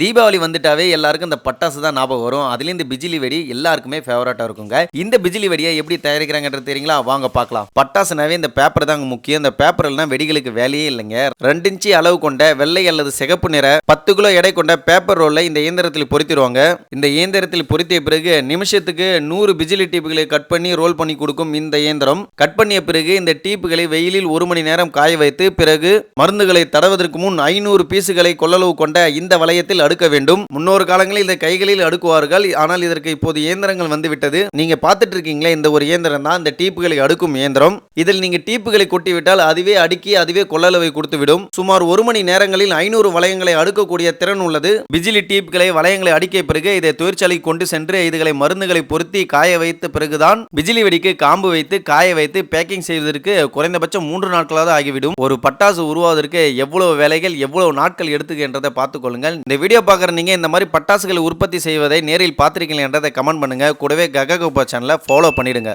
தீபாவளி வந்துட்டாவே எல்லாருக்கும் இந்த பட்டாசு தான் ஞாபகம் வரும். அதுலயும் இந்த பிஜிலி வெடி எல்லாருக்குமே ஃபேவரட்டா இருக்குங்க. இந்த பிஜிலி வெடியை எப்படி தயாரிக்கிறாங்கன்றது தெரியுங்களா? வாங்க பார்க்கலாம். பட்டாசுனாவே இந்த பேப்பர் தாங்க முக்கியம். இந்த பேப்பர் இல்லைனா வெடிகளுக்கு வேலையே இல்லைங்க. 2 இன்ச்சு அளவு கொண்ட வெள்ளை அல்லது சிகப்பு நிற 10 கிலோ எடை கொண்ட பேப்பர் ரோலை இந்த இயந்திரத்தில் பொருத்திடுவாங்க. இந்த இயந்திரத்தில் பொருத்திய பிறகு நிமிஷத்துக்கு 100 பிஜிலி டீப்புகளை கட் பண்ணி ரோல் பண்ணி கொடுக்கும் இந்த இயந்திரம். கட் பண்ணிய பிறகு இந்த டீப்புகளை வெயிலில் 1 மணி நேரம் காய வைத்து பிறகு மருந்துகளை தடவதற்கு முன் 500 பீசுகளை கொள்ளளவு கொண்ட இந்த வளையத்தில் அடுக்க வேண்டும். முன்னொரு காலங்களில் இதை கைகளில் அடுக்குவார்கள். ஆனால் இதற்கு இப்போது இயந்திரங்கள் வந்துவிட்டது. நீங்க பார்த்துட்டு இருக்கீங்களே, இந்த ஒரு இயந்திரம் தான் இந்த டீப்புகளை அடுக்கும் இயந்திரம். இதில் நீங்க டீப்புகளை கொட்டிவிட்டால் அதுவே அடுக்கி அதுவே கொள்ளளவை கொடுத்துவிடும். சுமார் 1 மணி நேரங்களில் 500 வளையங்களை அடுக்கக்கூடிய திறன் உள்ளது. பிஜிலி டீப்புகளை வளையங்களை அடுக்கிய பிறகு இதை தொழிற்சாலைக்கு கொண்டு சென்று இதுகளை மருந்துகளை பொருத்தி காய வைத்த பிறகுதான் பிஜிலி வெடிக்கு காம்பு வைத்து காய வைத்து பேக்கிங் செய்வதற்கு குறைந்தபட்சம் 3 நாட்களாவது ஆகிவிடும். ஒரு பட்டாசு உருவாவதற்கு எவ்வளவு வேலைகள் எவ்வளவு நாட்கள் எடுத்துக்கின்றதை பார்த்துக் கொள்ளுங்கள். இந்த வீடியோ பார்க்குற நீங்க இந்த மாதிரி பட்டாசுகளை உற்பத்தி செய்வதை நேரில் பார்த்திருக்கீங்களா என்றதை கமெண்ட் பண்ணுங்க. கூடவே கககோபா சேனலை ஃபாலோ பண்ணிடுங்க.